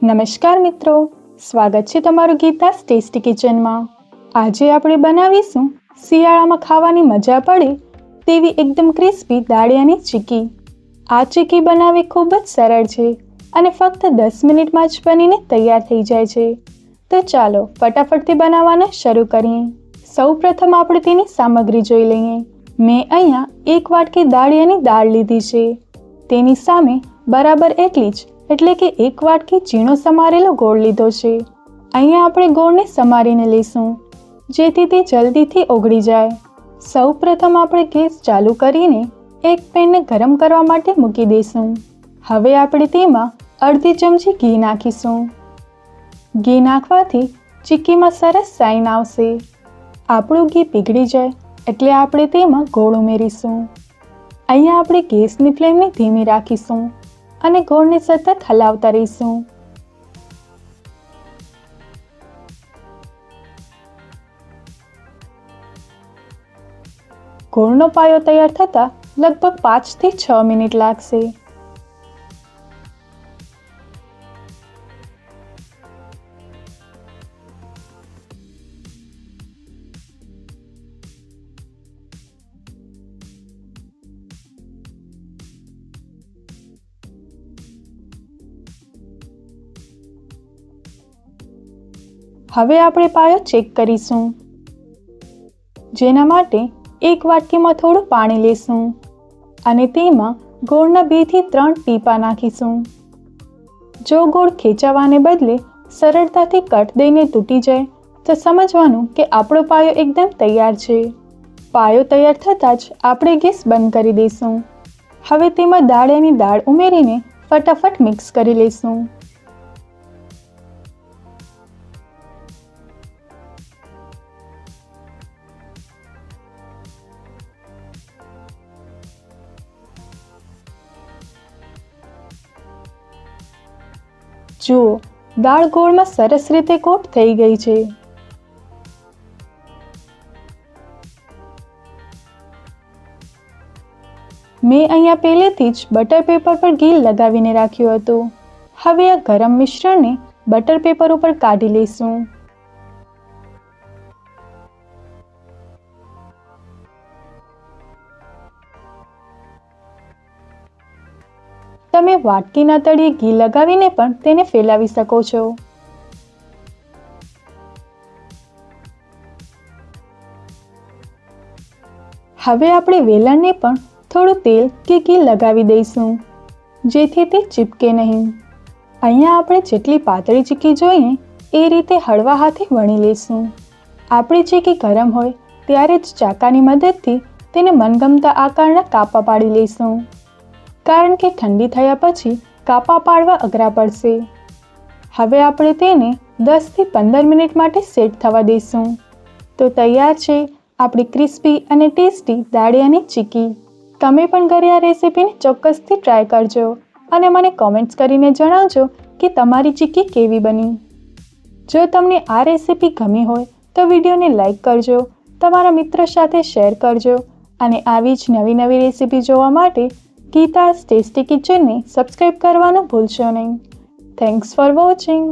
નમસ્કાર મિત્રો, સ્વાગત છે તમારું ગીતાસ ટેસ્ટી કિચનમાં। આજે આપણે બનાવીશું શિયાળામાં ખાવાની મજા પડે તેવી એકદમ ક્રિસ્પી દાળિયાની ચીક્કી। આ ચીક્કી બનાવવી ખૂબ જ સરળ છે અને ફક્ત 10 મિનિટમાં જ બનીને તૈયાર થઈ જાય છે। તો ચાલો ફટાફટથી બનાવવાનું શરૂ કરીએ। સૌપ્રથમ આપણે તેની સામગ્રી જોઈ લઈએ। મેં અહીંયા 1 વાટકી દાળિયાની દાળ લીધી છે। તેની સામે બરાબર એટલી જ એટલે કે 1 વાટકી ઝીણો સમારેલો ગોળ લીધો છે। અહીંયા આપણે ગોળને સમારીને લઈશું જેથી તે જલ્દીથી ઓગળી જાય। સૌપ્રથમ આપણે ગેસ ચાલુ કરીને એક પેનને ગરમ કરવા માટે મૂકી દઈશું। હવે આપણે તેમાં અડધી ચમચી ઘી નાખીશું। ઘી નાખવાથી ચીક્કીમાં સરસ શાઈન આવશે। આપણું ઘી પીગળી જાય એટલે આપણે તેમાં ગોળ ઉમેરીશું। અહીંયા આપણે ગેસની ફ્લેમને ધીમી રાખીશું અને ગોળને સતત હલાવતા રહીશું। ગોળનો પાયો તૈયાર થતાં લગભગ 5 થી 6 મિનિટ લાગશે। હવે આપણે પાયો ચેક કરીશું, જેના માટે 1 વાટકીમાં થોડું પાણી લેશું અને તેમાં ગોળના 2 થી 3 ટીપા નાખીશું। જો ગોળ ખેંચાવાને બદલે સરળતાથી કટ દઈને તૂટી જાય તો સમજવાનું કે આપણો પાયો એકદમ તૈયાર છે। પાયો તૈયાર થતાં જ આપણે ગેસ બંધ કરી દઈશું। હવે તેમાં દાળિયાની દાળ ઉમેરીને ફટાફટ મિક્સ કરી લઈશું। જુઓ, દાળ ગોળમાં સરસ રીતે કોટ થઈ ગઈ છે। મેં અહીંયા પહેલેથી જ બટર પેપર પર ઘી લગાવીને રાખ્યું હતું। હવે આ ગરમ મિશ્રણને બટર પેપર ઉપર કાઢી લઈશું। તમે વાટકીના તળિયે ઘી લગાવીને પણ તેને ફેલાવી શકો છો। હવે આપણે વેલણને પણ થોડું તેલ કે ઘી લગાવી દઈશું જેથી તે ચીપકે નહીં। અહીંયા આપણે જેટલી પાતળી ચીક્કી જોઈએ એ રીતે હળવા હાથે વણી લઈશું। આપણી ચીક્કી ગરમ હોય ત્યારે જ ચાકાની મદદથી તેને મનગમતા આકારના કાપા પાડી લઈશું, કારણ કે ઠંડી થયા પછી કાપા પાડવા અઘરા પડશે। હવે આપણે તેને 10 થી 15 મિનિટ માટે સેટ થવા દઈશું। તો તૈયાર છે આપણી ક્રિસ્પી અને ટેસ્ટી દાળિયાની ચીક્કી। તમે પણ ઘરે આ રેસીપીને ચોક્કસથી ટ્રાય કરજો અને મને કોમેન્ટ્સ કરીને જણાવજો કે તમારી ચીક્કી કેવી બની। જો તમને આ રેસીપી ગમી હોય તો વિડીયોને લાઈક કરજો, તમારા મિત્રો સાથે શેર કરજો અને આવી જ નવી રેસીપી જોવા માટે ગીતાસ ટેસ્ટી કિચનને સબસ્ક્રાઈબ કરવાનું ભૂલશો નહીં। Thanks for watching.